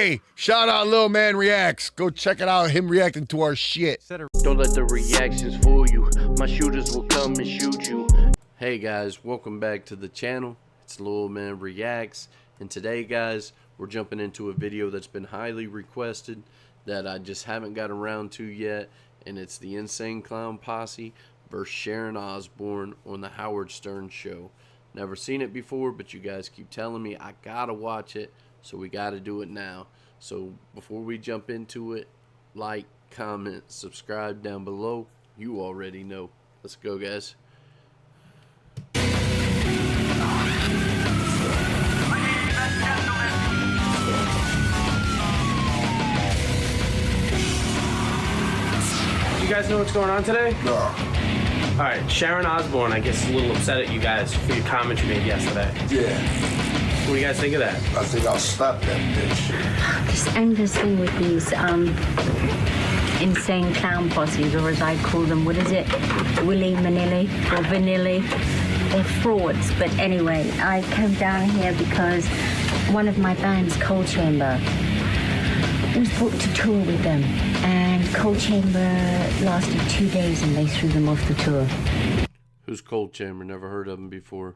Hey, shout out Lil Man Reacts. Go check it out, him reacting to our shit. Don't let the reactions fool you. My shooters will come and shoot you. Hey guys, welcome back to the channel. It's Lil Man Reacts. And today guys, we're jumping into a video that's been highly requested that I just haven't got around to yet. And it's the Insane Clown Posse versus Sharron Osbourne on the Howard Stern Show. Never seen it before, but you guys keep telling me I gotta watch it. So we got to do it now. So before we jump into it, like, comment, subscribe down below. You already know. Let's go, guys. You guys know what's going on today? No. Alright, Sharron Osbourne, I guess, is a little upset at you guys for your comment you made yesterday. Yeah. What do you guys think of that? I think I'll slap that bitch. This endless thing with these insane clown posses, or as I call them, what is it? Willy Manilli or Vanilli? They're frauds. But anyway, I came down here because one of my bands, Cold Chamber, was booked to tour with them. And Cold Chamber lasted 2 days and they threw them off the tour. Who's Cold Chamber? Never heard of them before.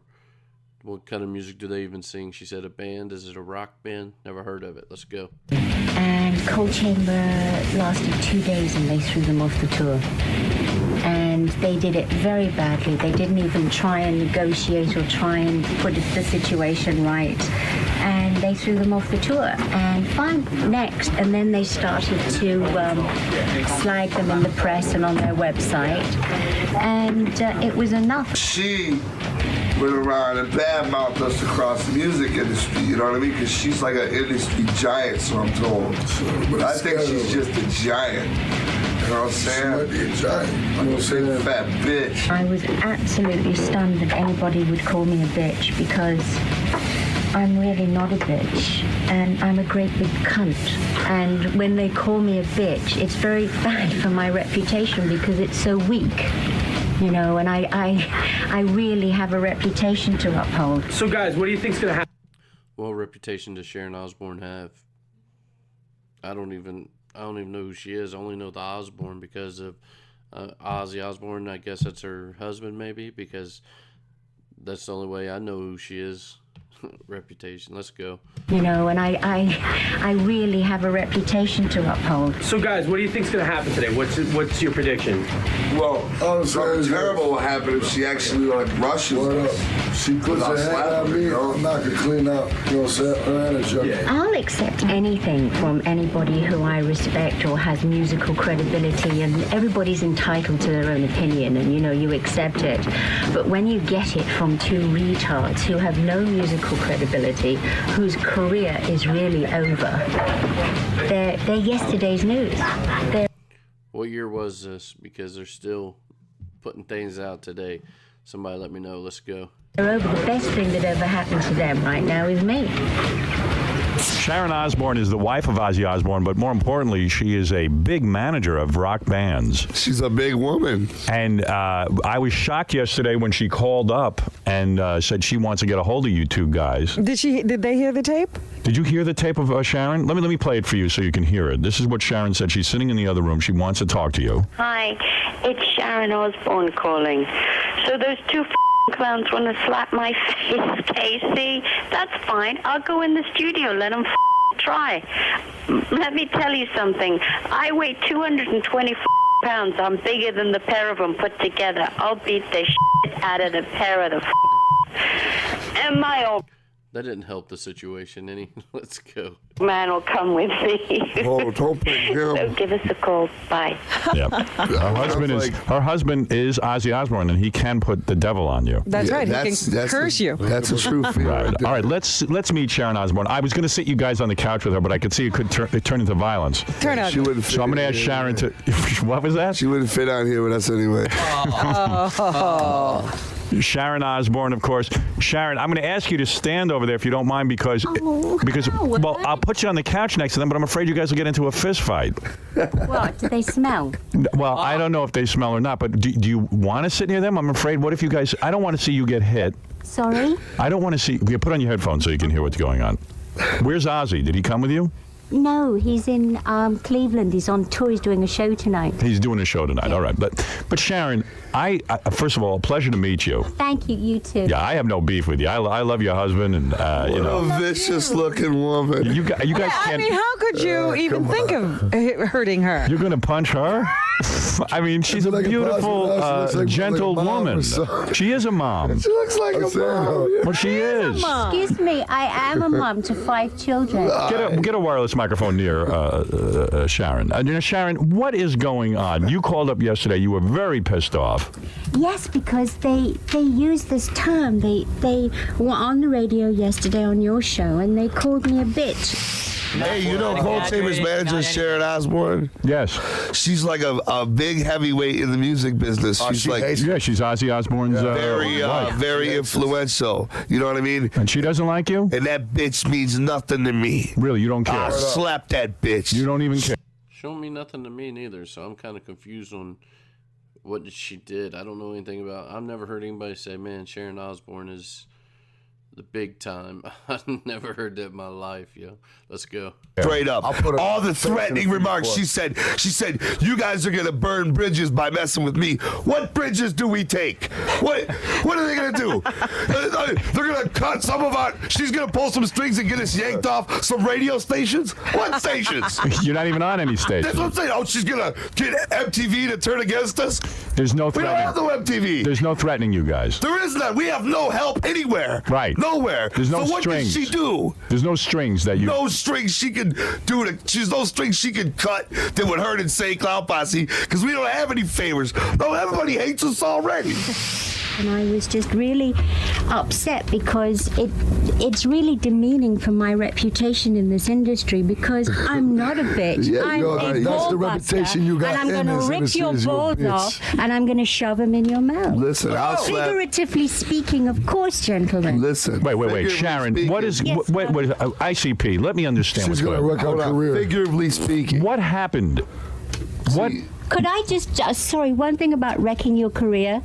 What kind of music do they even sing? She said a band. Is it a rock band? Never heard of it. Let's go. And Cold Chamber lasted 2 days and they threw them off the tour. And they did it very badly. They didn't even try and negotiate or try and put the situation right. And they threw them off the tour. And fine, next. And then they started to slag them in the press and on their website. And it was enough. She went around and badmouthed us across the music industry, you know what I mean? Because she's like an industry giant, so I'm told. But I think she's just a giant. You know what I'm saying? She might be a giant. I'm gonna say that fat bitch. I was absolutely stunned that anybody would call me a bitch because I'm really not a bitch, and I'm a great big cunt. And when they call me a bitch, it's very bad for my reputation because it's so weak. You know, and I really have a reputation to uphold. So guys, what do you think's gonna happen? What reputation does Sharron Osbourne have? I don't even know who she is. I only know the Osbourne because of Ozzy Osbourne. I guess that's her husband, maybe, because that's the only way I know who she is. Reputation. Let's go. You know, and I really have a reputation to uphold. So guys, what do you think's gonna happen today? What's your prediction? Well, something terrible will happen if she actually like rushes us. She puts her hand on me, I'm not gonna clean up, you know what I'm saying? Her and a junkie. I'll accept anything from anybody who I respect or has musical credibility, and everybody's entitled to their own opinion, and you know, you accept it. But when you get it from two retards who have no musical credibility, whose career is really over, they're yesterday's news. What year was this? Because they're still putting things out today. Somebody let me know. Let's go. They're over. The best thing that ever happened to them right now is me. Sharron Osbourne is the wife of Ozzy Osbourne, but more importantly, she is a big manager of rock bands. She's a big woman. And I was shocked yesterday when she called up and said she wants to get a hold of you two guys. Did they hear the tape? Did you hear the tape of Sharron? Let me play it for you so you can hear it. This is what Sharron said. She's sitting in the other room. She wants to talk to you. Hi, it's Sharron Osbourne calling. So those two clowns want to slap my face, Casey. That's fine. I'll go in the studio. Let them try. Let me tell you something. I weigh 220 pounds. I'm bigger than the pair of them put together. I'll beat the shit out of the pair of the and my old That didn't help the situation any. Let's go. Man will come with me. Oh, don't put him. So give us a call. Bye. Yep. Her husband is Ozzy Osbourne, and he can put the devil on you. That's right. He can curse you. That's a true feeling. Right. All right. Let's meet Sharron Osbourne. I was going to sit you guys on the couch with her, but I could see it could turn into violence. Turn out. She wouldn't fit So I'm going to ask Sharron to. What was that? She wouldn't fit out here with us anyway. Sharron Osbourne, of course. Sharron, I'm going to ask you to stand over there if you don't mind, because well, I'll put you on the couch next to them, but I'm afraid you guys will get into a fist fight. What? Do they smell? Well, I don't know if they smell or not, but do you want to sit near them? I'm afraid, what if you guys, I don't want to see you get hit. Sorry? I don't want to see, you put on your headphones so you can hear what's going on. Where's Ozzy? Did he come with you? No, he's in Cleveland. He's on tour. He's doing a show tonight. He's doing a show tonight. All right, but Sharron, I first of all, a pleasure to meet you. Thank you. You too. Yeah, I have no beef with you. I love your husband, and you know, a vicious-looking woman. you guys can't. I mean, how could you even think of hurting her? You're gonna punch her? I mean, she's a Like a beautiful, prostitute. She looks like gentle a mom or woman. something. She is a mom. She looks like a mom. Well, she is. Excuse me, I am a mom to 5 children. Get a wireless microphone near Sharron. You know, Sharron, what is going on? You called up yesterday. You were very pissed off. Yes, because they use this term. They were on the radio yesterday on your show, and they called me a bitch. Hey, you know Cold Chambers manager Sharron Osbourne? Yes. She's like a big heavyweight in the music business. She's she like hates Yeah, she's Ozzy Osbourne's wife. very influential. You know what I mean? And she doesn't like you? And that bitch means nothing to me. Really, you don't care? I'll slap that bitch. You don't even care? She don't mean nothing to me neither, so I'm kind of confused on what she did. I don't know anything about. I've never heard anybody say, "Man, Sharron Osbourne is the big time." I've never heard that in my life, yo. Let's go. Straight up. I'll put her- All the threatening remarks. She said, you guys are gonna burn bridges by messing with me. What bridges do we take? What are they gonna do? They're gonna cut some of our. She's gonna pull some strings and get us yanked off some radio stations. What stations? You're not even on any station. That's what I'm saying. Oh, she's gonna get MTV to turn against us. There's no We don't have threatening. no MTV. There's no threatening you guys. There is none. We have no help anywhere. Right. Nowhere. There's no so what strings. can she do? There's no strings that you. No strings she can do. She's no strings she can cut that would hurt Insane Clown Posse because we don't have any favors. No, everybody hates us already. And I was just really upset because it's really demeaning for my reputation in this industry because I'm not a bitch. Yeah, I'm no, a that's the ball reputation you got and I'm in gonna this rip industry your is you're a balls bitch. off and I'm going to shove them in your mouth. Listen, I'll slap. Figuratively speaking, of course, gentlemen. Listen. Wait, figuratively Sharron. What is Yes, what is ICP? Let me understand She's what's gonna going wreck on. our Hold on. career. Figuratively speaking. What happened? What? Could I just, sorry, one thing about wrecking your career.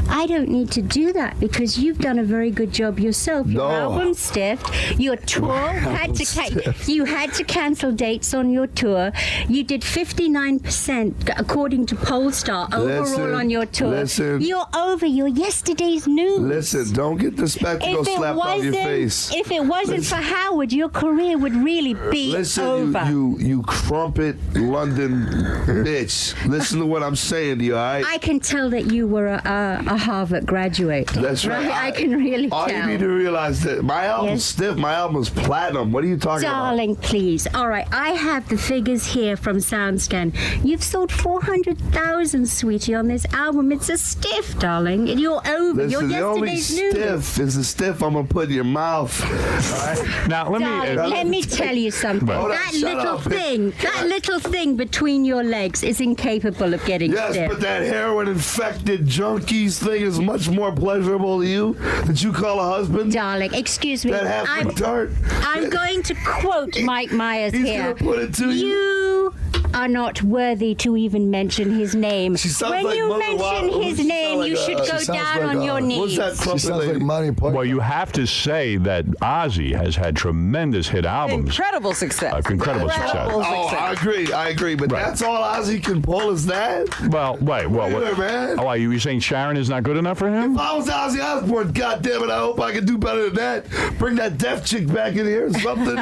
I don't need to do that because you've done a very good job yourself. Your No. album stiffed. Your tour had to you had to cancel dates on your tour. You did 59% according to Polestar overall on your tour. listen. You're over. You're yesterday's news. Listen, don't get the spectacle slapped on your face. If it wasn't for Howard, your career would really be Listen, over. you crumpet London bitch. Listen to what I'm saying to you, all right? I can tell that you were a Harvard graduate. That's right. I can really all tell. you need to realize that my album's Yes. stiff. My album's platinum. What are you talking Darling, please. All right, I have the figures here from SoundScan. You've sold 400,000, sweetie, on this album. It's a stiff, darling. You're over. about? Listen, You're the only yesterday's news. stiff is the stiff I'm gonna put in your mouth. All right? Now let Darling, me. let me tell you something. Hold on, That shut little up. thing, that little thing between your legs is incapable of getting Yes, stiff. but that heroin-infected junkies thing is much more pleasurable to you that you call a husband. Darling, excuse me. That half I'm retard. going to quote Mike Myers He's here. gonna put it to you. You are not worthy to even mention his name. She sounds When like you Mother mention Wabo. his She name, sounds you like should a- go She sounds down like on your knees. What's that She crumpet sounds lady? like Monty Python. Well, you have to say that Ozzy has had tremendous hit albums. Incredible success. Incredible success. Incredible Oh, success. I agree. But Right. that's all Ozzy can pull is that? Well, wait. Well, Wait a what? minute, man. Oh, are you saying Sharron is not good enough for him? If I was Ozzy Osbourne, goddammit, I hope I could do better than that. Bring that deaf chick back in here or something.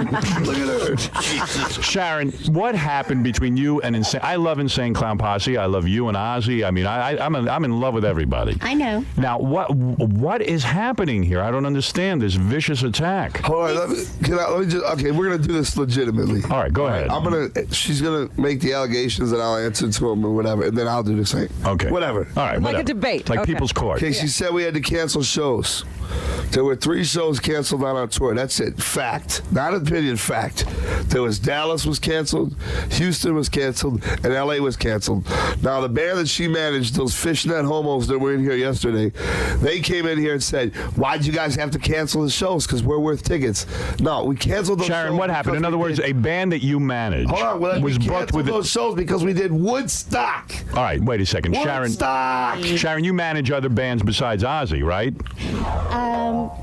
Look at her. Sharon, what happened between you and Insane? I love Insane Clown Posse. I love you and Ozzy. I mean, I'm in love with everybody. I know. Now, what is happening here? I don't understand this vicious attack. Hold on, let me just, okay, we're going to do this legitimately. All right, go ahead. She's going to make the allegations and I'll answer to them or whatever, and then I'll do the same. Okay. Whatever. All right. Like whatever. a debate. Like Okay. people's court. Okay, she said we had to cancel shows. There were 3 shows canceled on our tour. That's it. Fact. Not opinion, fact. There was Dallas was canceled, Houston was canceled, and LA was canceled. Now, the band that she managed, those fishnet homos that were in here yesterday, they came in here and said, why'd you guys have to cancel the shows? Because we're worth tickets. No, we canceled those shows. Sharon, what happened? because In other we words, did- a band that you managed Hold on, well, was we booked canceled with. those shows because we did Woodstock. All right, wait a second, Woodstock. Sharon, you manage other bands besides Ozzy, right?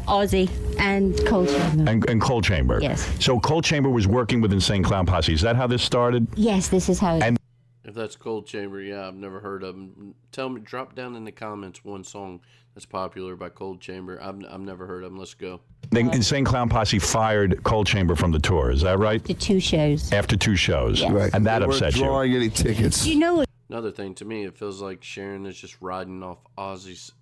Ozzy and Cold Chamber. And Cold Chamber. Yes. So Cold Chamber was working with Insane Clown Posse. Is that how this started? Yes, this is how. And If that's Cold Chamber, yeah, I've never heard of them. Tell me, drop down in the comments one song that's popular by Cold Chamber. I've never heard of them. Let's go. the Insane Clown Posse fired Cold Chamber from the tour. Is that right? After 2 shows. After 2 shows. Yes. Right. And that They weren't upset you. drawing any tickets. You know, Another thing, to me, it feels like Sharron is just riding off Ozzy's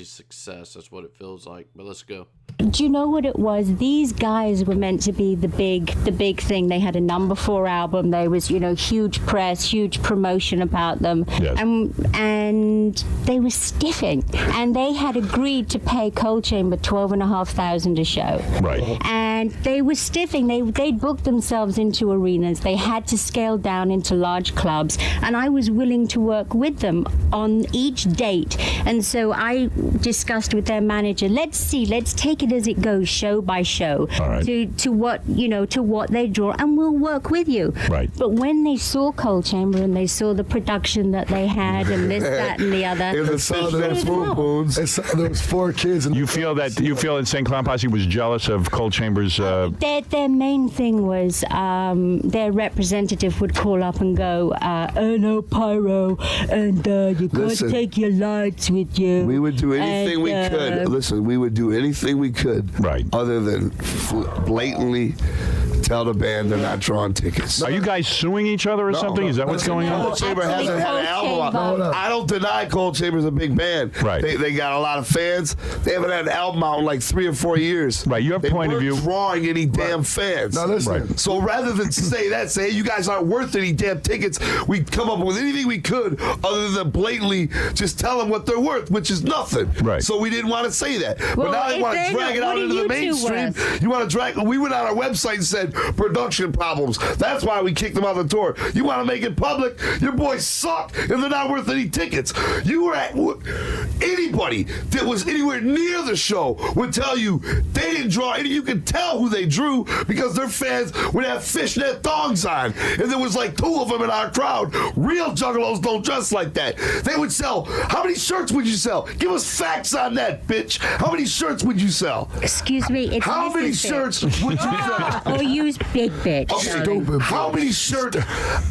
success. That's what it feels like. But let's go. do you know what it was? These guys were meant to be the big thing. They had a number 4 album. There was, huge press, huge promotion about them. Yes. And they were stiffing. And they had agreed to pay Cold Chamber $12,500 a show. Right. And they were stiffing. They'd booked themselves into arenas. They had to scale down into large clubs. And I was willing to work with them on each date. And so I discussed with their manager, let's take it as it goes, show by show, All right. to what they draw, and we'll work with you. Right. But when they saw Cold Chamber and they saw the production that they had and this, that, and the other, In the saw Sunset those Boom Booms. And so there was 4 kids. And You feel Insane Clown Posse was jealous of Cold Chamber's... their main thing was their representative would call up and go, no pyro, and you Listen. can't take your lights with you. We would do anything And, we could. Listen, we would do anything we could. Right. Other than blatantly tell the band they're not drawing tickets. Are you guys suing each other or something? Is that what's going on? Cold Chamber Actually, hasn't had an Cold album out. Chamber- I don't deny Cold Chamber's a big band. Right. They got a lot of fans. They haven't had an album out in like 3 or 4 years. Right, your They point of weren't view- drawing any damn fans. Now listen. Right. So rather than say, hey, you guys aren't worth any damn tickets, we come up with anything we could other than blatantly just tell them what they're worth, which is nothing. Right. So we didn't want to say that. Well, but now they if want to they're drag not, it out what into are the you two mainstream. worth? You want to drag... We went on our website and said production problems. That's why we kicked them out of the tour. You want to make it public? Your boys suck and they're not worth any tickets. You were at... Anybody that was anywhere near the show would tell you they didn't draw any. You could tell who they drew because their fans would have fishnet thongs on. And there was like 2 of them in our crowd. Real juggalos don't dress like that. They would sell... How many shirts would you sell? Give us facts on that, bitch. How many shirts would you sell? Excuse me, it's How many Mrs. shirts Bitch. would you sell? Or use Big Bitch. Okay, darling. how many shirts?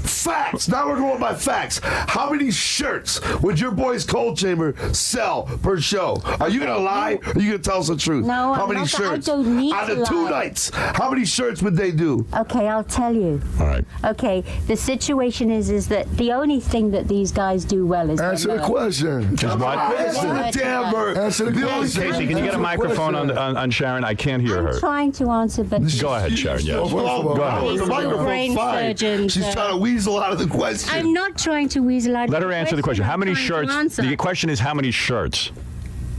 Facts. Now we're going by facts. How many shirts would your boys Cold Chamber sell per show? Are you gonna lie? Or are you gonna tell us the truth? No, How I'm many not- I shirts? don't need On to the 2 lie. nights, how many shirts would they do? Okay, I'll tell you. All right. Okay, the situation is that the only thing that these guys do well is answer their the merch. question. Just what? Answer the damn bird. Answer the only question. Casey, can you get a microphone on Sharron? I can't hear I'm her. trying to answer, but Go ahead, Sharon. Yes. Oh, Go ahead. The microphone's Brain fine. surgeons, She's trying to weasel out of the question. I'm not trying to weasel out. Let her answer the question. How many I'm trying to shirts? answer. The question is how many shirts?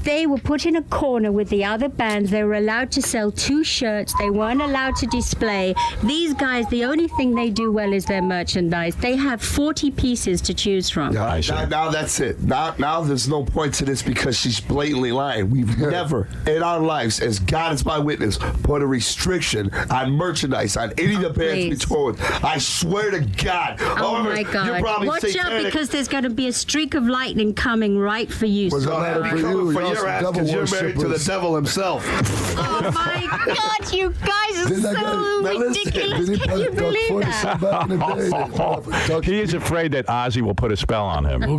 They were put in a corner with the other bands. They were allowed to sell 2 shirts. They weren't allowed to display. These guys, the only thing they do well is their merchandise. They have 40 pieces to choose from. I see. Now that's it. Now there's no point to this because she's blatantly lying. We've never in our lives, as God is my witness, put a restriction on merchandise on any of the bands we please. tour with. I swear to God. Oh my You're God. probably Watch out satanic. because there's going to be a streak of lightning coming right for you. Was sir. it not Be for coming you? for Y'all your some ass devil because you're married to the worshippers. devil himself. Oh my God, you guys are Didn't that guy- so Now listen, ridiculous. Did he Can play you Duck believe 40 that? back in the day? He is afraid that Ozzy will put a spell on him. Do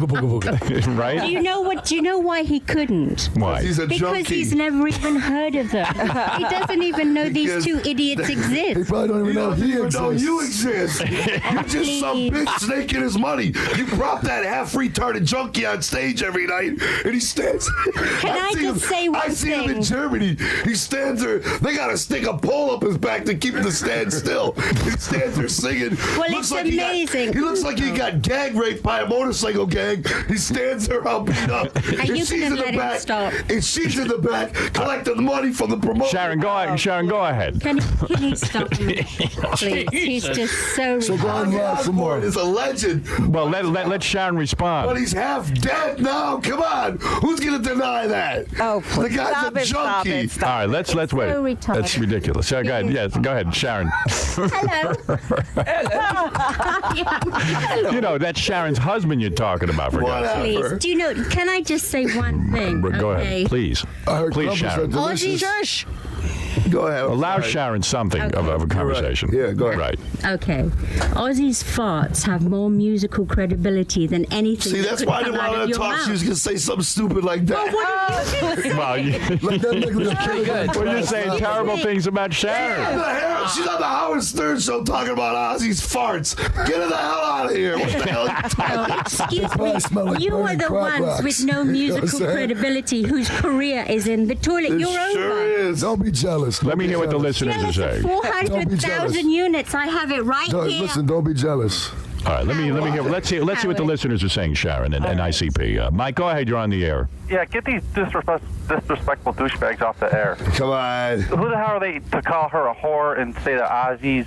Right? you know what? Do you know why he couldn't? Why? He's a Because junkie. he's never even heard of them. He doesn't even know Because- these 2 idiots He exist. probably don't He even know doesn't he even know exists. you exist. You're just some Please. bitch snaking his money. You prop that half-retarded junkie on stage every night, and he stands. Can I see just say one I see him in thing? Germany. He stands there. They got to stick a pole up his back to keep him to stand still. He stands there singing. Well, Looks it's like amazing. He looks like he got gang raped by a motorcycle gang. He stands there all beat up. Are you gonna let him stop? And she's in the back collecting the money from the promoter. Sharon, go ahead. Sharon, go ahead. Can he stop me, please? He's just so So go on, laugh some more. Osbourne is a legend. Well, let Sharon But respond. he's half dead now. Come on. Who's going to deny by that. Oh, The guy's stop a it, stop junkie. it, stop All right, let's wait. so retarded. That's ridiculous. Yeah, go ahead. Yes, go ahead, Sharon. Hello. You know, that's Sharon's husband you're talking about, for God's sake. Please, do you know, can I just say one thing? Go ahead, please. I heard Please, crumbles are Sharon. delicious. Shush. Go ahead. I'm Allow sorry. Sharon something of a conversation. Yeah, go ahead. Right. Okay. Ozzy's farts have more musical credibility than anything. See, that that's could why I come didn't out want of to your talk. mouth. She was going to say something stupid like that. Well, Like that nigga well, you're saying terrible things about Sharon. She's on the Howard Stern show talking about Ozzy's farts. Get her the hell out of here. What the hell are you talking Oh, excuse probably smell me. like You are burning the crack ones rocks. with no You know what I'm musical saying? credibility whose career is in the toilet. It You're sure over. is. Don't be jealous. Let Don't me be hear what the jealous. listeners are saying. All Don't be jealous. 400,000 units. I have it right here. Listen, don't be jealous. right, let me hear. Let's see what the listeners are saying, Sharon and ICP. Mike, go ahead. You're on the air. Yeah, get these disrespectful douchebags off the air. Come on. Who the hell are they to call her a whore and say that Ozzy's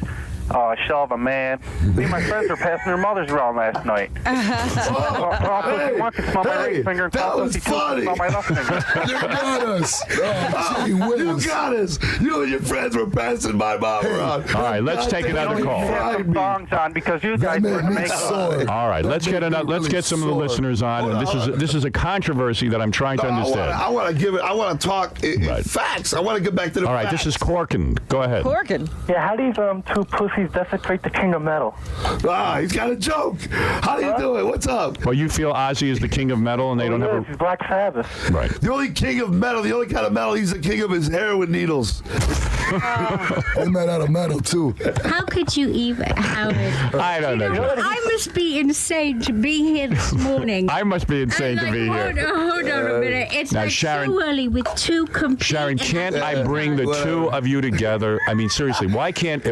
shell of a man? Me and my friends were passing their mothers around last night. One can smell my right finger and that was Pussy too funny. can smell my left finger. You got us. Oh, gee You whiz. got us. You and your friends were passing my mom around. All right, let's take another call. Have some songs on because you That guys were made me making. sore. All right, let's get some of the listeners on. And this is a controversy that I'm trying to understand. I want to talk in Right. facts. I want to get back to the All right, facts. this is Corkin. Go ahead. Corkin. Yeah, how do these two pussies desecrate the king of metal? He's got a joke. How do you do it? What's up? Well, you feel Ozzy is the king of metal, and they don't have He's Black Sabbath. a right. The only king of metal, the only kind of metal, he's the king of his heroin needles. They made out of metal, too. How could you even, Howard? I don't know. I must be insane to be here this morning. I must be insane I'm to be like, here. Hold on a minute. It's Now, like Sharon- so early with two complete. Sharon, can't I bring the Whatever. two of you together? I mean, seriously, why can't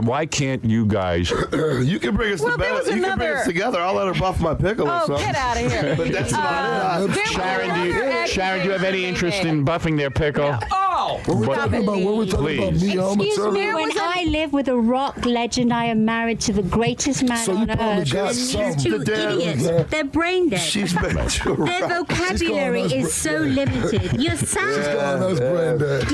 you guys? You can bring us Well, there together. was You can bring another- us together. I'll let her buff my pickle or Oh, something. get out of here. But that's about it. There was Sharon, another Sharon, do you have any interest in buffing their pickle? Oh! What we're What- talking about? What we're talking about? Please. Me helmets Excuse me, earlier? when I live with a rock legend, I am married to the greatest man So you on probably earth. got And some. these two The damn- idiots, they're brain dead. She's been Their vocabulary us is so limited. You're sad. That's Brandon.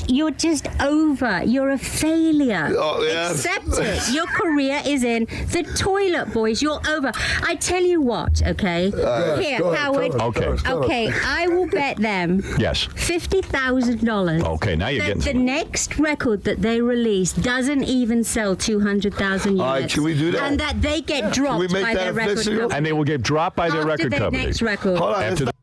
You're just over. You're a failure. Oh, yeah. Accept it. Your career is in the toilet, boys. You're over. I tell you what, okay? Here, Go ahead, Howard. tell us, Okay. tell us, tell us. Okay, I will bet them Yes. $50,000. Okay, now you're getting The somewhere. next record that they release doesn't even sell 200,000 units. All right, can we do that? And that they get dropped we make by that their record official? company. And they will get dropped by their After record their company. next record. Hold on. After the-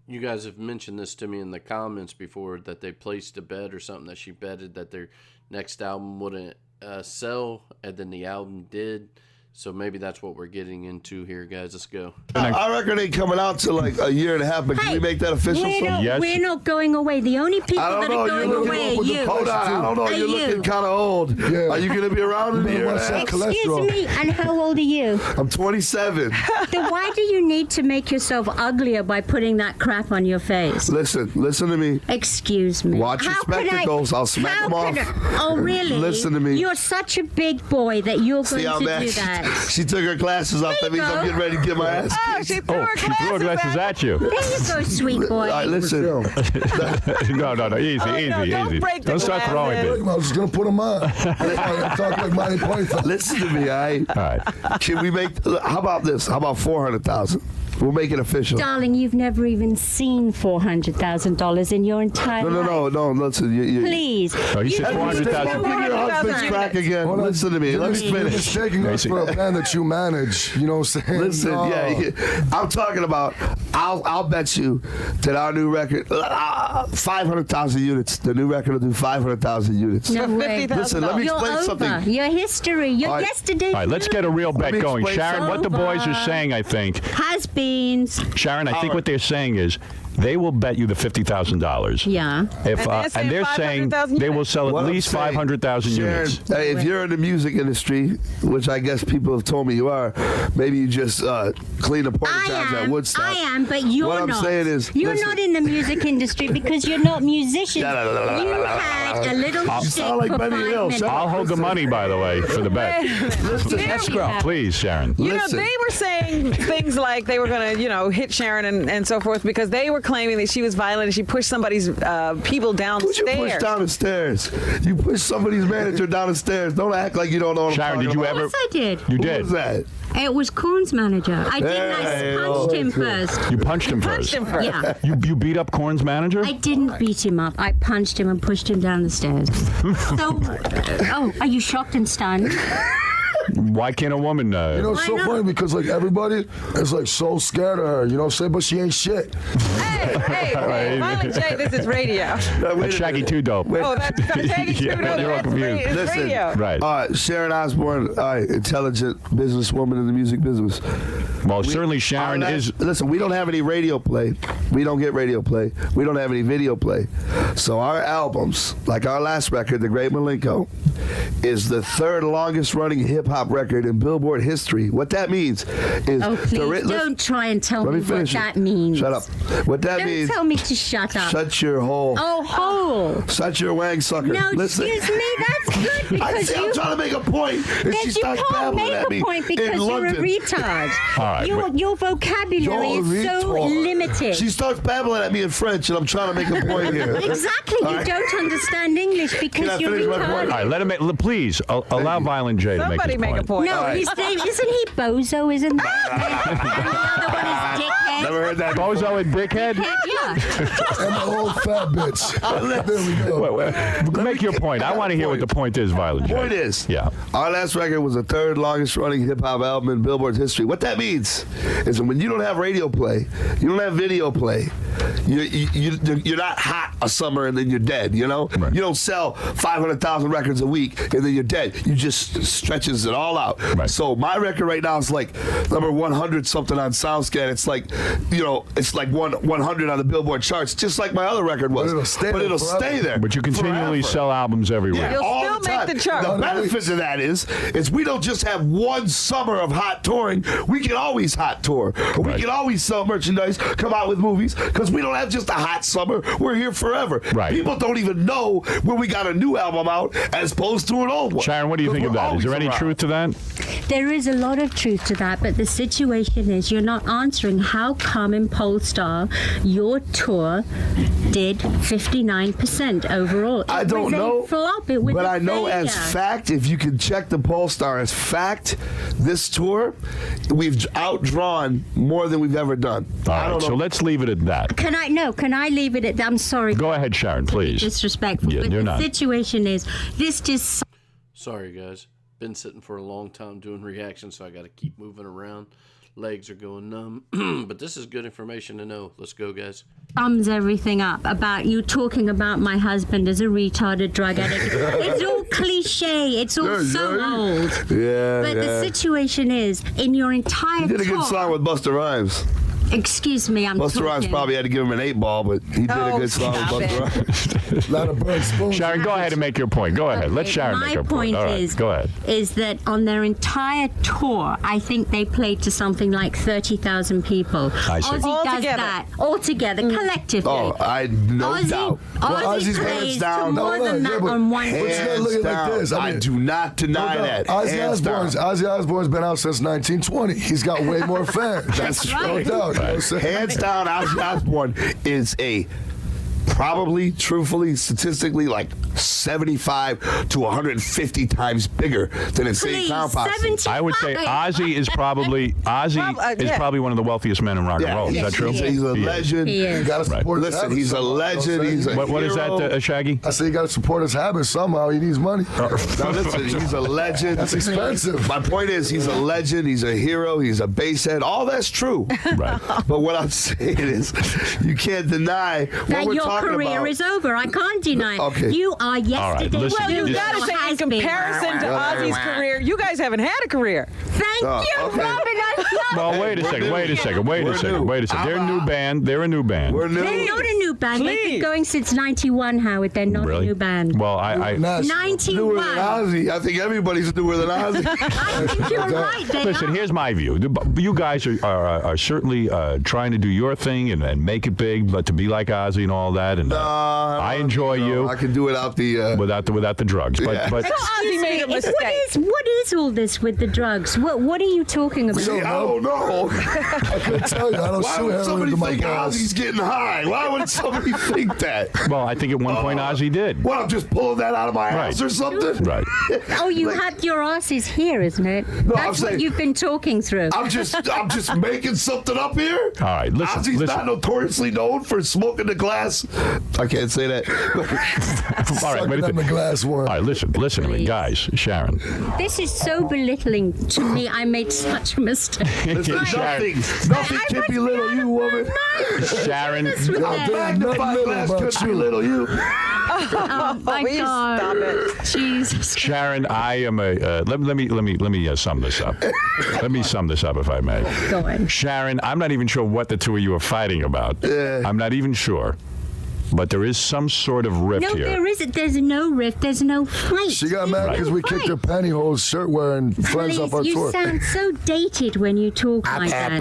You guys have mentioned this to me in the comments before, that they placed a bet or something, that she betted that their next album wouldn't sell, and then the album did. So maybe that's what we're getting into here, guys. Let's go. Our record ain't coming out till like a year and a half, but can we make that official? Yes. We're not going away. The only people I don't that know. are You're going looking away up are with the you. hold on. I don't know. Are You're you? looking kind of old. Yeah. Are you going to be around in a You year better and a watch half? that Excuse cholesterol. me, and how old are you? I'm 27. Then why do you need to make yourself uglier by putting that crap on your face? Listen to me. Excuse me. Watch your How could spectacles. I'll smack how them off. could oh, really? Listen to me. You're such a big boy that you're going See how to mad do that. she took her glasses off. That There you means I'm go. getting ready to get my ass Oh, kicked. she threw her She threw her glasses at you. There you go, sweet boy. All right, listen. No, easy, Oh, easy, no, don't easy. break the Don't start throwing glasses. things. I was just going to put them on. I'm talking like Monty Python. Listen to me, all right? All right. Can we make? How about this? How about 400,000? We'll make it official. Darling, you've never even seen $400,000 in your entire life. No. Listen, you. Please. Oh, he said You- 400,000. Give your husband's crack again. Hold on. Listen to me. Let me You're finish. mistaking us for a band that you manage. You know what I'm saying? Listen, No. yeah, I'm talking about. I'll bet you that our new record, 500,000 units. The new record will do 500,000 units. No way. Listen, let me You're explain over. something. Your history. Your All right. yesterday. All right, let's get a real bet me going. explain Sharon, what the boys are saying, I think. Has-beens. Sharon, I think what they're saying is they will bet you the $50,000. Yeah. If, And they're saying saying 500,000 they will sell What at I'm least saying, 500,000 Sharon, units. if you're in the music industry, which I guess people have told me you are, maybe you just clean the porta johns at Woodstock. I am, but you're What I'm not. saying is, you're listen. not in the music industry because you're not musicians. You had a little You shit sound like for Benny 5 Hill. minutes. I'll hold the money, by the way, for the bet. Listen, escrow. Please, Sharon. You know, Listen. they were saying things like they were going to, hit Sharon and so forth because they were claiming that she was violent and she pushed somebody's people downstairs. Who'd you push down the stairs? You pushed somebody's manager down the stairs. Don't act like you don't know what Sharon, did you ever? Yes, I did. You Who did. was that? It was Korn's manager. I punched him first. You punched him first. Yeah. You beat up Korn's manager? I didn't beat him up. I punched him and pushed him down the stairs. So, are you shocked and stunned? Why can't a woman? You know, it's so funny because like everybody is like so scared of her. You know what I'm saying? But she ain't shit. Hey, Violent J, this is radio. That's Shaggy Too Dope. Oh, that's Shaggy Too Dope. You're all confused. It's radio. Right. Sharron Osbourne, intelligent businesswoman in the music business. Well, certainly Sharon is. Listen, we don't have any radio play. We don't get radio play. We don't have any video play. So our albums, like our last record, The Great Malenko, is the third longest running hip hop record in Billboard history. What that means is... Oh, please, don't try and tell me what that means. Shut up. What that means... Don't tell me to shut up. Shut your hole. Oh, hole. Shut your wang sucker. No, Listen. excuse me, that's good because I'm trying to make a point. And she you starts can't babbling at make me a point because in you're London. a retard. All right, your vocabulary is so limited. She starts babbling at me in French, and I'm trying to make a point here. Exactly. You don't understand English because you're retarded. All right, let him make, please allow Violent J to make his Somebody make a point. No, his name, isn't he Bozo, isn't that? And the other one is Dickhead. Never heard that. Bozo and Dickhead? Yeah. And the old fat bitch. There we go. Make your point. I want to hear what the point is, Violent J. The point is, yeah, our last record was the third longest running hip hop album in Billboard's history. What that means is when you don't have radio play, you don't have video play, you're not hot a summer and then you're dead, you know? Right. You don't sell 500,000 records a week and then you're dead. You just stretches it all out. Right. So my record right now is like number 100 something on SoundScan. It's like, you know, it's like 100 on the Billboard charts, just like my other record was. But it'll stay there. But you continually forever. sell albums everywhere. Yeah, You'll all still the make time. the chart. The benefit to that is we don't just have one summer of hot touring. We can always hot tour. We can always sell merchandise, come out with movies, because we don't have just a hot summer. We're here forever. Right. People don't even know when we got a new album out as opposed to an old one. Sharon, what do you think of that? Is there any truth to that? There is a lot of truth to that, but the situation is you're not answering how come in Polestar your tour did 59% overall. I don't know, Flop. It was but a I know failure. as fact, if you can check the Polestar as fact, this tour, we've outdrawn more than we've ever done. All right, so let's leave it at that. Can I leave it at that? I'm sorry. Go ahead, Sharon, please. Disrespectful. Yeah, but you're the not. situation is this just... Sorry, guys. Been sitting for a long time doing reactions, so I got to keep moving around. Legs are going numb. But this is good information to know. Let's go, guys. Sums everything up about you talking about my husband as a retarded drug addict. It's all cliche. It's all so old. Yeah, But the situation is, in your entire He did a good song with Busta Rhymes. Excuse me, I'm Busta Rhymes talking. probably had to give him an 8-ball, but he did a good song with Busta Rhymes. Not a burnt spoon. Sharon, go ahead and make your point. Go ahead. Let Sharon make her point. All right, go ahead. Is that on their entire tour, I think they played to something like 30,000 people. I see. Ozzy does that all together, collectively. Oh, I no doubt. Ozzy Ozzy's plays hands to down. more than that but on one you gotta Hands look at it down. like this. I do not deny that. Ozzy Osbourne's been out since 1920. He's got way more fans. That's No right. doubt. You know what I'm saying? Hands down, Ozzy Osbourne is probably, truthfully, statistically, like 75 to 150 times bigger than Insane Clown Posse. I would say Ozzy is probably one of the wealthiest men in rock and roll. Is that true? He's a legend. He is. You gotta support his Listen, habits he's a somehow, legend. you know what I'm He's a saying? What is hero. that, Shaggy? I say you gotta support his habits somehow. He needs money. Now listen, he's a legend. That's expensive. My point is, he's a legend. He's a hero. He's a basshead. All that's true. Right. But what I'm saying is, you can't deny what That we're your talking career about. is over. I can't deny it. Okay. You are yesterday. listen, Well, you This- gotta say, in has been. comparison to Ozzy's career, you guys haven't had a career. Thank you, okay. Robin. I love Well, wait a second. We're They're a new band. They're a new band. We're new. They're not a new band. They've Please. been going since 91, Howard. They're not Really? a new band. Well, I Newer 91. than Ozzy. I think everybody's newer than Ozzy. I think you're right. They listen. are. Here's my view. You guys are certainly trying to do your thing and make it big, but to be like Ozzy and all that. that, and I enjoy you. I can do it without the without the drugs. But Ozzy made a mistake. What is all this with the drugs? What are you talking about? I don't know. I couldn't tell you. I don't Why shoot would heroin somebody to my think balls. Ozzy's getting high? Why would somebody think that? well, I think at one point Ozzy did. Well, I'm just pulling that out of my ass or something? Right. Oh, you have your ass is here, isn't it? No, That's I'm what saying- you've been talking through. I'm just making something up here. All right, listen. Ozzy's listen. not notoriously known for smoking the glass. I can't say that. All right, wait a Sucking on the minute. glass one. All right, listen to me, guys. Sharon. This is so belittling to me. I made such a mistake. Listen, nothing can belittle you, woman. Sharon. A magnifying glass could belittle you. Oh my Please God! stop it. Jesus. Sharon, I am a. Let me sum this up. Let me sum this up, if I may. Go on. Sharon, I'm not even sure what the two of you are fighting about. I'm not even sure. But there is some sort of rift No, here. there isn't. There's no rift. There's no fight. She got mad because we kicked her pantyhose shirt wearing friends off our you tour. sound so dated when you talk like that.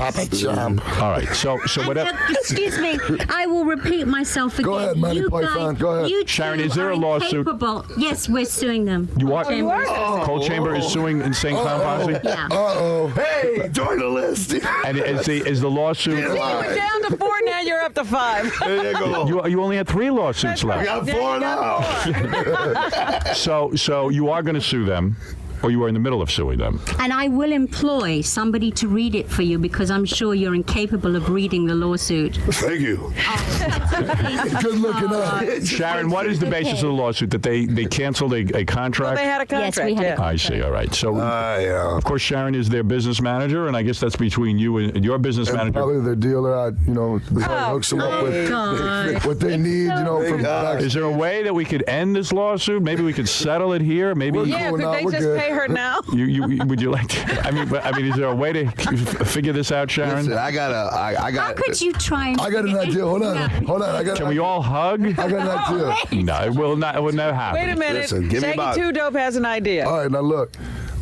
All right, so And, whatever. excuse me, I will repeat myself again. Go ahead, Monty You Python, guys- go ahead. you Sharon, two is there a are lawsuit? incapable. Yes, we're suing them. You are? Chambers. Cold Chamber is suing Insane Clown Posse? Yeah. Uh-oh. Hey, join the list. And is the lawsuit... You were down to 4, now you're up to 5. There you go. You only had 3 lawsuits We left. got 4 now. So you are going to sue them, or you are in the middle of suing them? And I will employ somebody to read it for you because I'm sure you're incapable of reading the lawsuit. Thank you. Good looking up. Sharon, what is the basis of the lawsuit? That they canceled a contract? They had a contract. Yes, we had a yeah. I see. All right. So, Yeah. of course, Sharon is their business manager, and I guess that's between you and your business And manager. probably the dealer, hooks them up with God. what they need, from back. Is there a way that we could end this lawsuit? Maybe we could settle it here. Maybe Yeah, Cool, could now, they we're just good. pay her now? you would you like to? I mean, is there a way to figure this out, Sharon? Listen, I got. How could you try and... I got an idea. Hold on. Can we all hug? I got an idea. No, it will not. It will never happen. Wait a minute. Listen, give me Shaggy about- 2 Dope has an idea. All right, now look.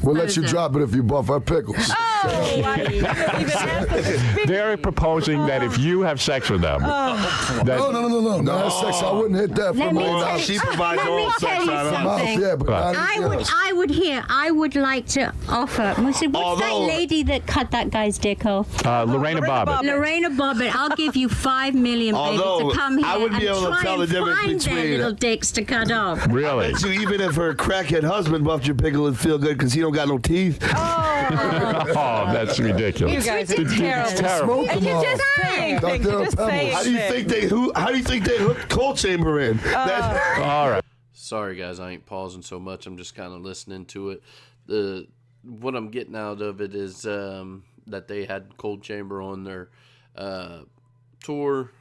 We'll let is you it? drop it if you buff our pickles. Oh, I didn't even ask them to speak. They're proposing that if you have sex with them, that No. That's sex. I wouldn't hit that Let from me my tell mouth. you- She provides let her me own tell sex you out of her Mouth, something. yeah, but I would like to offer. What's that Although- lady that cut that guy's dick off? Lorena Bobbitt. Lorena Bobbitt. I'll give you $5 million, baby, Although, to come here I wouldn't be and able to try tell and the difference find their between- little dicks to cut off. Really? So even if her crackhead husband buffed your pickle, it'd feel good because he don't got no teeth. Oh, that's ridiculous. You guys are It's terrible. terrible. Smoke And them you're all. just saying Dr. things. You're just Pebbles. saying How do you things. think they hooked Cold Chamber in? That's- All right. Sorry guys, I ain't pausing so much. I'm just kind of listening to it. What I'm getting out of it is that they had Cold Chamber on their tour.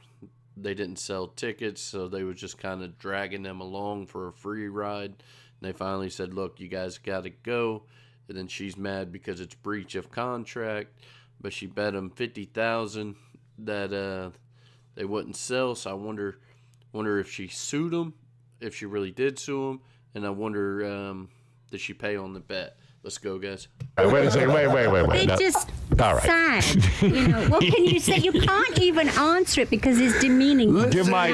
They didn't sell tickets, so they was just kind of dragging them along for a free ride. And they finally said, "Look, you guys got to go." And then she's mad because it's breach of contract, but she bet them $50,000 that they wouldn't sell. So I wonder if she sued them. If she really did sue him, and I wonder, did she pay on the bet? Let's go, guys. All right, wait a second. Wait. They're No. just All right. sad. What can you say? You can't even answer it because it's demeaning. Give my.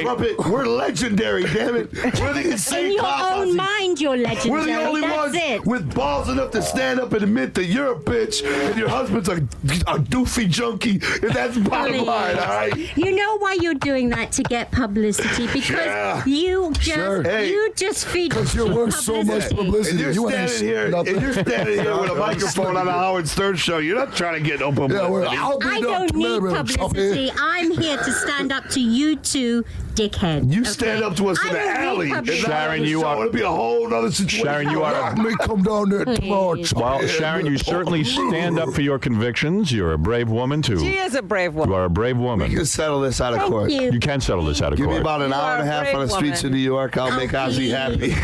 Trumpet, we're legendary, damn it. We're the In insane your cop own Posse. mind, you're legendary. We're the only That's ones it. with balls enough to stand up and admit that you're a bitch and your husband's a doofy junkie. And that's bottom Please. line, all right? You know why you're doing that to get publicity because Yeah. you just Sure. Hey. you just feed Because you're worth so much And publicity. you're You standing ain't here, nothing. and you're standing here with a microphone on a Howard Stern show. You're not trying to get no Yeah, well, publicity. I'll be I the don't need man, publicity. I'm here to stand up to you two dickheads. You okay? stand up to us I in the don't need alley. publicity. Sharon, you are- It'll be a whole other situation. Sharon, you are. Let me come down there tomorrow. Please. Well, Sharon, you certainly stand up for your convictions. You're a brave woman too. She is a brave You woman. are a brave We woman. can settle this out of court. Thank you. You can settle this out of Give me court. about an You hour are and a a half brave on the streets woman. of New York. I'll make Ozzy happy.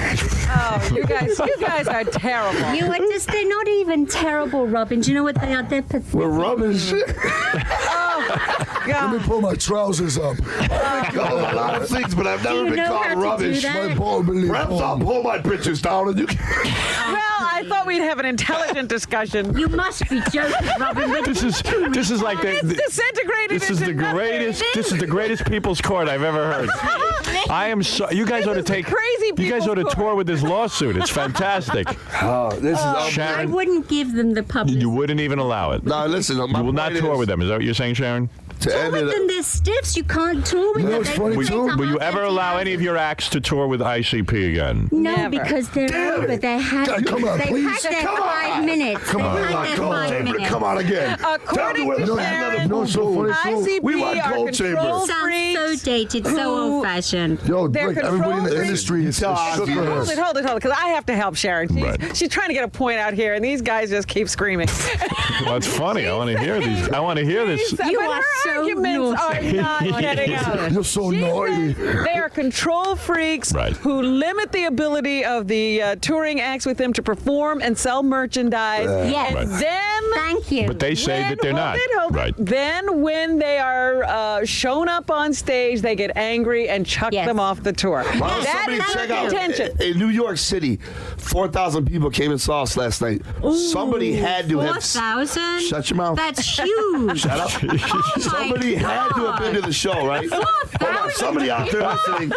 Oh, you guys are terrible. You are just, they're not even terrible, Robin. Do you know what they are? They're pathetic. We're rubbish. Let me God. pull my trousers up. Called a lot of things, but I've Do never you been know called how to do rubbish. that? My ball believe. Perhaps I'll pull my pictures down and you can. Well, I I thought we'd have an intelligent discussion. You must be joking, Robin. This is like It's disintegrated. this is the greatest. This is the greatest people's court I've ever heard. I am so. You guys ought to take. crazy You guys ought to tour with this lawsuit. It's fantastic. Oh, this is I Sharon, wouldn't give them the publicity. you wouldn't even allow it. No, listen. You will not tour with them. Is that what you're saying, Sharon? To end With them, it. they're stiffs. You can't tour with You know them. what's funny, They too? take Will you about ever 50 allow any of your acts to tour with ICP again? No, Never. because they're over. They had. God, come on, they've please. had their Come 5 minutes. Come on. They've had their 5 minutes. Come on again. According to You know Sharon, what's so funny, too? ICP We want are Cold control Chamber. Sounds freaks. so dated, so old-fashioned. Yo, They're like everybody in the control industry is shook Hold her it, ass. hold it, because I have to help Sharon. She's trying to get a point out here, and these guys just keep screaming. Well, it's funny. I want to hear these. I want to hear this. You But are her so arguments are not getting out. You're so She naughty. says they are control freaks Right. who limit the ability of the touring acts with them to perform and sell merchandise. Yes. And then Thank you. But they say that they're not. Hold it. Right. Then when they are shown up on stage, they get angry and chuck Yes. them off the tour. Why don't That somebody is check the out intention. in New York City? 4,000 people came and saw us last night. Somebody had to have. 4,000? Shut your mouth. That's huge. Shut up. Oh my Somebody had to have been to the show, right? Hold on. Somebody out there listening.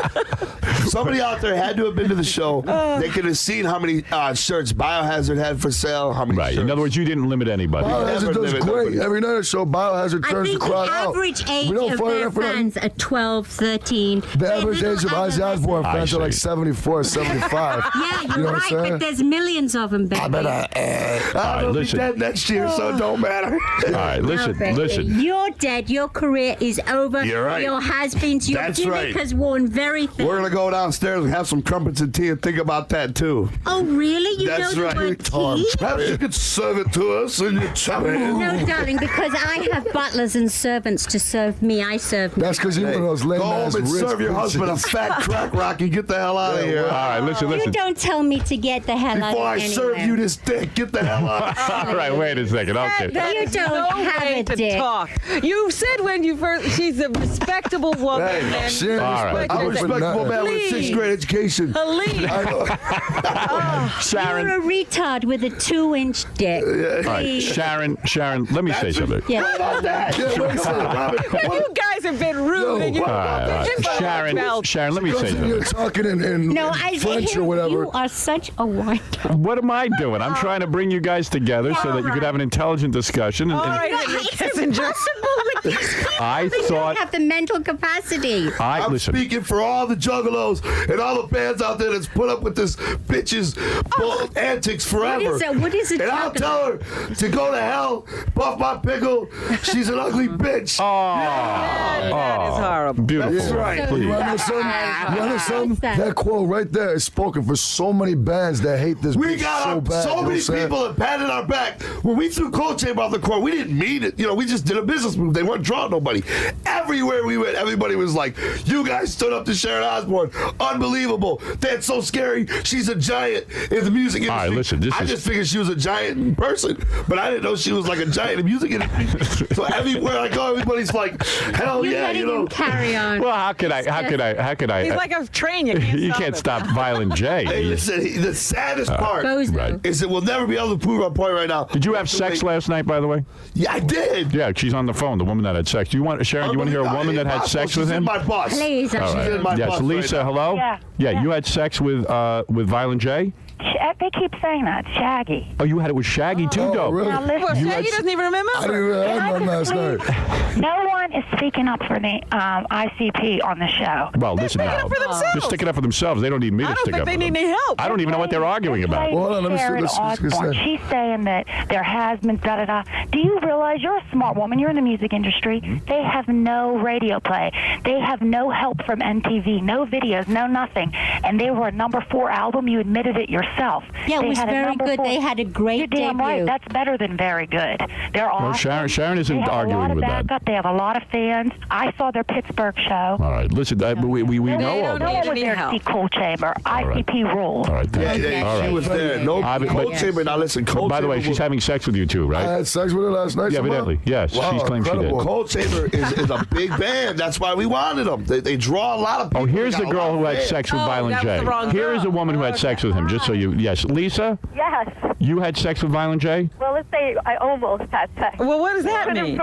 Somebody out there had to have been to the show. They could have seen how many shirts Biohazard had for sale. How many Right. shirts. In other words, you didn't limit anybody. Biohazard does great. Every night of show, Biohazard I turns the think the crowd out. average age We don't of find their that for nothing. fans are 12, 13. The They're average little age of Ozzy Osbourne I fans are like see. 74, 75. Yeah, You you're know what I'm right, saying? but there's millions of them, baby. I'm gonna be listen. dead next year, so it don't matter. All right, listen, Baby, listen. You're dead. Your career is over. You're right. Your has-beens. Your That's gimmick right. has worn very thin. We're gonna go downstairs and have some crumpets and tea and think about that too. Oh, really? You That's know right. the word tea? Perhaps you could serve it to us and you chop it. No, darling, because I have butlers and servants to serve me. I serve me. That's because you're one of those lame Go home ass and rich serve your husband a bitches. fat crack rock and get the hell out of here. All right, listen, You listen. don't tell me to get the hell out Before of I serve anywhere. you this dick, get the hell out. All right, wait a second. Okay. That You is don't no have way a to dick. talk. You said when you first, she's a respectable woman. Hey, and she ain't All right. I'm a respectable man with a Please. 6th grade education. Helene. Sharon. You're a retard with a 2-inch dick. All right, Sharon, let me say something. Yeah. What about that? Yeah, wait a second. Robin, You guys have been rude. and you All right. Sharon, let me say You're something. talking in No, I French or whatever. You are such a white. What am I doing? I'm trying to bring you guys together so that you could have an intelligent discussion. All right, Henry It's Kissinger. impossible with these people. I They thought- don't have the mental capacity. I'm listen. speaking for all the juggalos and all the bands out there that's put up with this bitch's antics forever. What is a And I'll juggalo? tell her to go to hell, buff my pickle. She's an ugly bitch. That is horrible. Beautiful. That's right. Please. You know something? That quote right there is spoken for so many bands that hate this We bitch got so bad. so you know many what I'm saying? people that patted our back. When we threw Cold Chamber off the court, we didn't mean it. You know, we just did a business move. They weren't drawing nobody. Everywhere we went, everybody was like, you guys stood up to Sharron Osbourne. Unbelievable. That's so scary. She's a giant in the music industry. All right, listen, I just figured she was a giant in person, but I didn't know she was like a giant in the music industry. So everywhere I go, everybody's like, hell You're yeah, letting you know. him carry on. Well, how could I? He's like a train. You can't You stop can't him. stop Violent J. Hey, listen, the saddest part Bozo. Right. is that we'll never be able to prove our point right now. Did you have sex last night, by the way? Yeah, I did. Yeah, she's on the phone, the woman that had sex. Do you want, Sharon, you want to hear a woman that had sex with She's in him? my bus. Please, All I'm right. She's in my Yes, bus Lisa, right now. hello? Yeah. You had sex with Violent J? They keep saying that, Shaggy. Oh, you had it with Shaggy, too, Oh, though. really? Now listen, Well, You Shaggy had- doesn't even remember. I didn't even have none last night. no one is speaking up for the ICP on the show. Well, listen sticking now. up for themselves. They're sticking up for themselves. They don't need me to I don't stick think up they for need them. any help. I don't even know what they're arguing about. Well, hold on, let me see Sharon what she's gonna Osbourne, say. she's saying that there has been da-da-da. Do you realize you're a smart woman? You're in the music industry. They have no radio play. They have no help from MTV, no videos, no nothing. And they were a #4 album. You admitted it yourself. Yeah, They it was had a very number good. 4. They had a You're great damn debut. right. That's better than very good. They're awesome. Sharon isn't they have arguing a lot of with that. backup. They have a lot of fans. I saw their Pittsburgh show. All right, listen, we know all don't No that. one was need there to help. see Cold Chamber. right. ICP rules. All right, Yeah, thank you. yeah, All she right. was there. No, But- Cold Chamber. Now listen, Cold By the way, Chamber she's having sex with you, too, I right? had sex with her last night. Yeah, somehow? evidently. Yes, Wow, she's claimed she did. incredible. Cold Chamber is a big band. That's why we wanted them. They draw a lot of people. Oh, here's They the got a lot girl of who had fans. sex with Oh, Violent that was J. the wrong Here is girl. a woman who had sex with him, just so you... Yes, Lisa? Yes. You had sex with Violent J? Well, let's say I almost had sex. Well, what does that mean?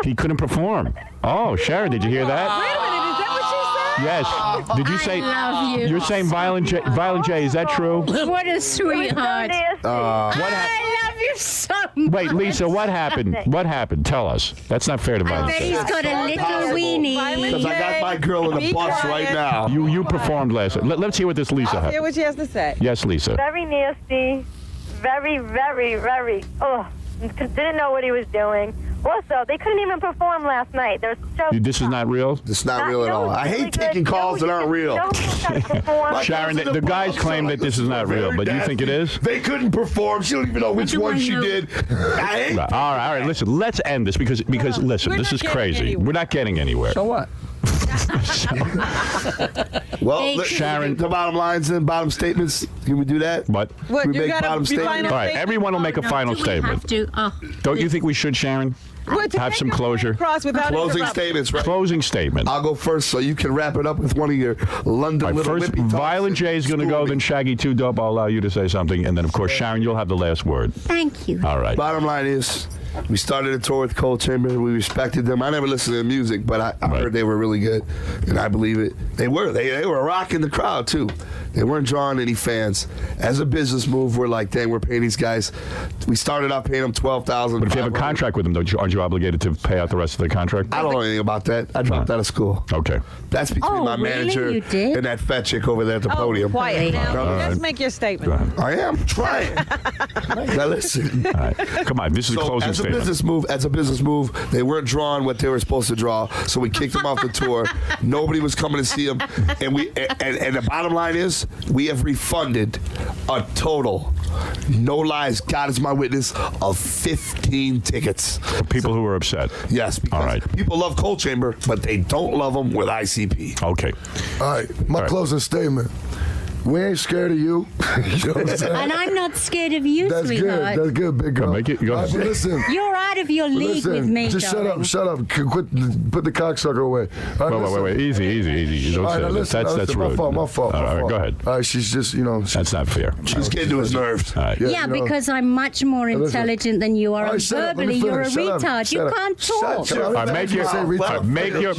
He couldn't perform. Oh, Sharon, did you hear that? Wait a minute, is that what she said? Yes. Did you say? love you. You're saying Violent J? Is that true? What a sweetheart. What happened? I love you so much. Wait, Lisa, what happened? What happened? Tell us. That's not fair to I Violent bet J. he's got a little weenie. Because I got my girl in the bus right now. You performed last. Let's hear what this Lisa Hear had. what she has to say. Yes, Lisa. Very nasty. Very, very, very. Oh, didn't know what he was doing. Also, they couldn't even perform last night. They were so. This is not real? It's not real at all. I hate taking calls that aren't real. Sharon, the guys claim that this is not real, but you think it is? They couldn't perform. She don't even know which one she did. I hate Right. All right. Listen, let's end this because listen, We're this not is getting crazy. anywhere. We're not getting anywhere. So what? Well, Sharon, the bottom lines and bottom statements. Can we do that? What? What, We you make gotta bottom be statements? final All right, statement? everyone will make a final Do we statement. have to? Oh. Don't you think we should, Sharon? What, to Have take some your closure. point across without Closing interrupting. statements, right? Closing statement. I'll go first so you can wrap it up with one of your London All right, little first, whippy talks. Violent J is going to go, then Shaggy 2 Dope. I'll allow you to say something, and then, of course, Sharon, you'll have the last word. Thank you. All right. Bottom line is, we started a tour with Cold Chamber. We respected them. I never listened to their music, but I heard they were really good, and I believe it. They were. They were rocking the crowd, too. They weren't drawing any fans. As a business move, we're like, dang, we're paying these guys. We started off paying them $12,000. But if you have a contract with them, aren't you obligated to pay out the rest of the contract? I don't know anything about that. I dropped out of school. Okay. That's between my really? manager You did? and that fat chick over there at the Oh, podium. quiet now. All Just right. make your statement. Go ahead. I am trying. Now listen. All right. Come on. This is a So closing as a statement. business move, they weren't drawing what they were supposed to draw, so we kicked them off the tour. Nobody was coming to see them, and the bottom line is we have refunded a total, no lies, God is my witness, of 15 tickets. For people who are upset. Yes, because All right. people love Cold Chamber, but they don't love them with ICP. Okay. All right, my closing statement. We ain't scared of you. You know what I'm saying? And I'm not scared of you, That's sweetheart. good. That's good, big girl. Make it go. All right, but listen. You're out of your league with me, just darling. shut up. Quit, put the cocksucker away. All right, Wait. Easy. Don't All right, say now that. listen, That's my rude. fault. All right, go ahead. All right, she's just, That's not fair. she's getting to his nerves. All right. Yeah, because I'm much more listen. intelligent than you are. All right, And shut up, let me verbally, you're a finish. Shut up, retard. You shut up. can't talk. Shut up. All right,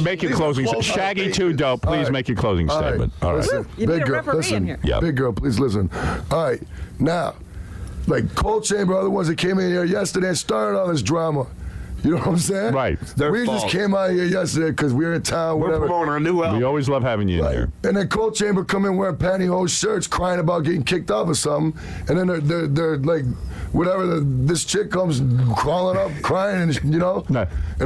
make your closing. Shaggy 2 Dope. Please make your closing statement. All right. Listen, You need big a girl, referee listen. in here. Yeah. Big girl, please listen. All right, now, like Cold Chamber are the ones that came in here yesterday and started all this drama. You know what I'm saying? Right. We just came out here yesterday because we were in town, whatever. We're promoting our new album. We always love having you in here. And then Cold Chamber come in wearing pantyhose shirts, crying about getting kicked off or something. And then they're like, whatever. This chick comes crawling up, crying, and and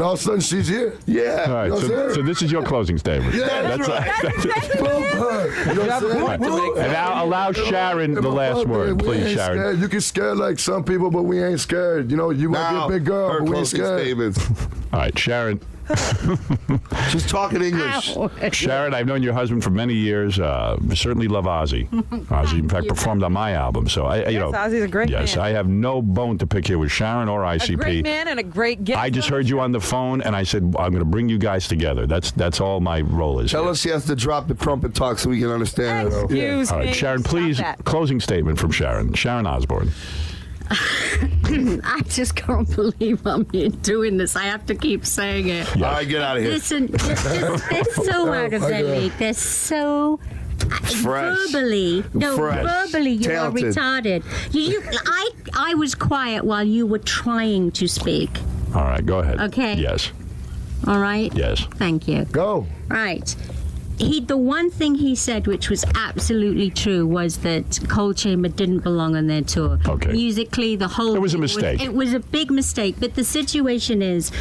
all of a sudden she's here. Yeah. All right. You know what I'm saying? So this is your closing statement. Yeah, that's right. Boom, her. You know what I'm saying? And now allow Sharon the last word, We please, ain't Sharon. scared. You can scare like some people, but we ain't scared. You know, you might be a big girl, but we ain't scared. All right, Sharon. Just talking English. Sharon, I've known your husband for many years. Certainly love Ozzy. Ozzy, in fact, performed on my album. So Ozzy's a great man. I have no bone to pick here with Sharon or ICP. A great man and a great guest. I just heard you on the phone, and I said I'm going to bring you guys together. That's all my role is. Tell her she has to drop the crumpet talk so we can understand her. Excuse All right, me. Sharon, please, Stop that. closing statement from Sharon. Sharon Osbourne. I just can't believe I'm here doing this. I have to keep saying it. All right, get out of here. Listen, they're so out of their league. They're so Fresh. verbally. No, Fresh. verbally you Talented. are retarded. I was quiet while you were trying to speak. All right, go ahead. Okay. Yes. All right? Yes. Thank you. Go. Right. The one thing he said, which was absolutely true, was that Cold Chamber didn't belong on their tour. Okay. Musically, the whole It was a thing mistake. It was a big mistake. But the situation is,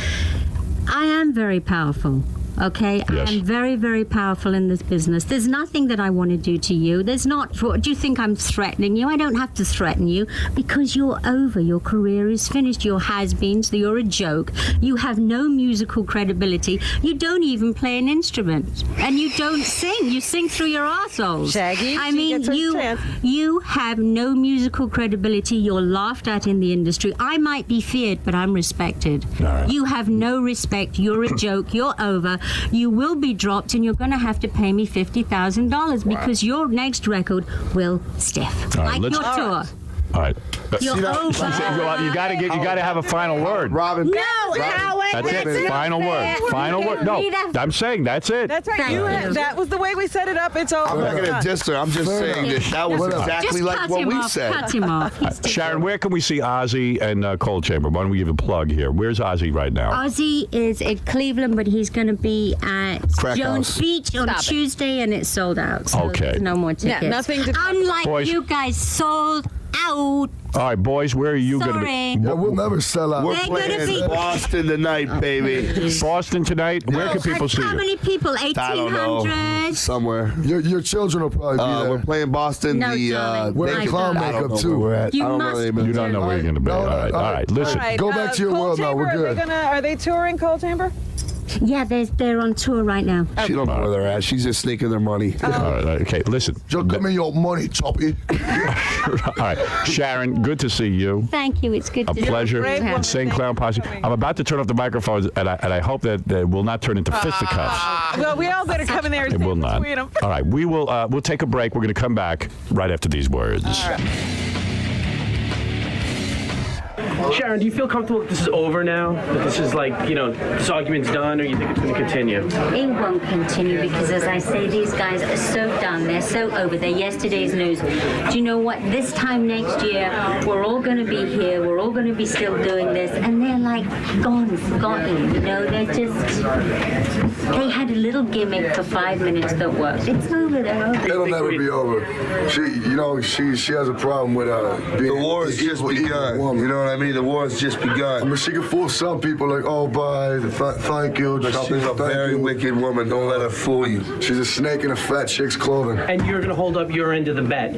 I am very powerful. Okay, Yes. I am very, very powerful in this business. There's nothing that I want to do to you. There's not. Do you think I'm threatening you? I don't have to threaten you because you're over. Your career is finished. You're has-beens. You're a joke. You have no musical credibility. You don't even play an instrument, and you don't sing. You sing through your arseholes. Shaggy, I she mean, gets her chance. you have no musical credibility. You're laughed at in the industry. I might be feared, but I'm respected. All right. You have no respect. You're a joke. You're over. You will be dropped, and you're going to have to pay me $50,000 because your next record will stiff. All right, like let's- your tour. All right. You're over. Well, you got to have a final word. Robin. No, Howard. That's it. Final word. Final word. No, I'm saying that's it. That's right. That was the way we set it up. It's over. I'm not going to diss her. I'm just saying that was exactly like what we said. Cut him off. Sharon, where can we see Ozzy and Cold Chamber? Why don't we give a plug here? Where's Ozzy right now? Ozzy is in Cleveland, but he's going to be at Crack Jones House. Beach on Tuesday, and it's sold out. So Okay. no more tickets. Yeah, nothing to. Unlike Boys. you guys, sold out. All right, boys, where are you going to be? Sorry. Yeah, we'll never sell out. We're They're gonna playing be- Boston tonight, baby. Boston tonight? Where can people see How you? many people? I don't know. 1,800? Somewhere. Your children will probably be there. We're playing Boston. No, the darling. We're My in clown God. I don't makeup know too. where we're at. You I don't must really be You don't know where you're going to be. No, All right, all all right. Listen. All right, Go back to your Cold world now, Chamber, we're good. Are they touring Cold Chamber? Yeah, they're on tour right now. She don't know where they're at. She's just sneaking their money. All right, okay, listen. Just give me your money, Choppy. All right, Sharon, good to see you. Thank you. It's good A to pleasure. see you. Insane Clown Posse. I'm about to turn off the microphones, and I hope that they will not turn into fisticuffs. Well, we all better come in there and It will stand not. between them. All right, we'll take a break. We're going to come back right after these words. Sharon, do you feel comfortable that this is over now? That this is like, this argument's done, or you think it's going to continue? It won't continue because, as I say, these guys are so done. They're so over. They're yesterday's news. Do you know what? This time next year, we're all going to be here. We're all going to be still doing this. And they're like gone, forgotten. They're just... They had a little gimmick for 5 minutes that worked. It's over. They're over. It'll never be over. She has a problem with being The war has just begun. You know what I mean? The war has just begun. I mean, she can fool some people like, oh, bye, thank you. But she's a very wicked woman. Don't let her fool you. She's a snake in a fat chick's clothing. And you're going to hold up your end of the bet.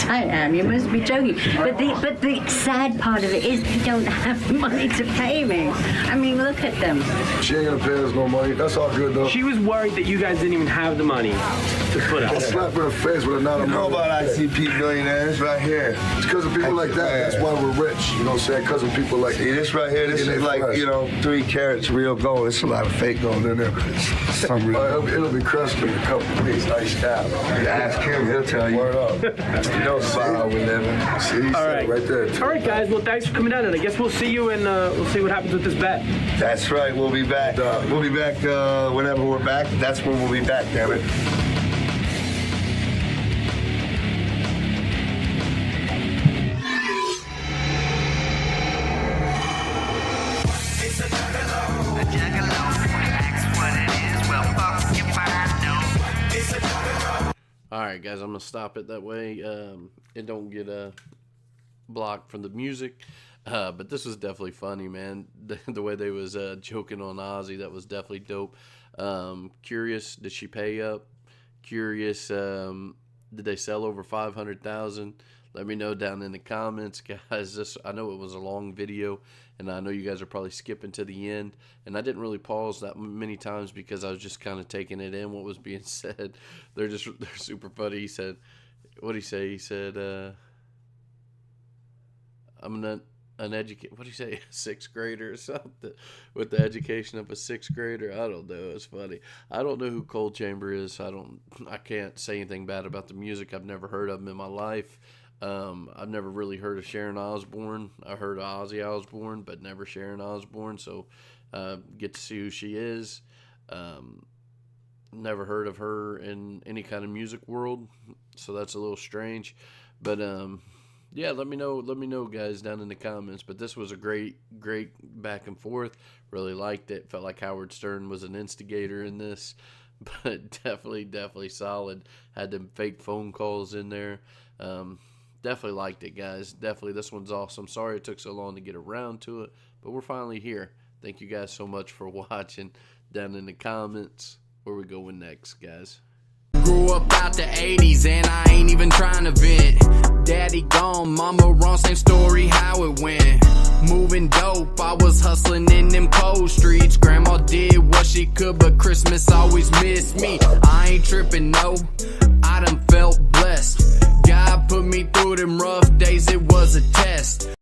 I am. You must be joking. But the sad part of it is they don't have money to pay me. I mean, look at them. She ain't gonna pay us no money. That's all good though. She was worried that you guys didn't even have the money to put I'll up. slap her in the face with a not a You know money. about ICP millionaires right here. It's because of people like that. That's why we're rich. You know what I'm saying? Because of people like See, this right here, this is like, 3 carats real gold. It's a lot of fake gold in there, but it's some real. It'll be crushed in a couple of weeks. Iced out. Ask him, he'll tell you. Word up. You know about how we living. See, he All said right. it right there. All right, guys. Well, thanks for coming down, and I guess we'll see you, and we'll see what happens with this bet. That's right, we'll be back. We'll be back whenever we're back. That's when we'll be back, damn it. All right, guys, I'm gonna stop it that way. It don't get blocked from the music. But this was definitely funny, man. The way they was joking on Ozzy, that was definitely dope. Curious, did she pay up? Curious, did they sell over 500,000? Let me know down in the comments, guys. I know it was a long video, and I know you guys are probably skipping to the end. And I didn't really pause that many times because I was just kind of taking it in, what was being said. They're super funny. He said, what'd he say? He said, I'm not an educate. What do you say? A 6th grader or something with the education of a 6th grader. I don't know. It's funny. I don't know who Cold Chamber is. I can't say anything bad about the music. I've never heard of them in my life. I've never really heard of Sharron Osbourne. I heard of Ozzy Osbourne, but never Sharron Osbourne. So get to see who she is. Never heard of her in any kind of music world. So that's a little strange. But yeah, let me know, guys, down in the comments. But this was a great back and forth. Really liked it. Felt like Howard Stern was an instigator in this, but definitely solid. Had them fake phone calls in there. Definitely liked it, guys. Definitely, this one's awesome. Sorry it took so long to get around to it, but we're finally here. Thank you guys so much for watching. Down in the comments, where we going next, guys. Grew up out the 80s and I ain't even trying to vent. Daddy gone, mama wrong, same story how it went. Moving dope, I was hustling in them cold streets. Grandma did what she could, but Christmas always missed me. I ain't tripping, no, I done felt blessed. God put me through them rough days, it was a test.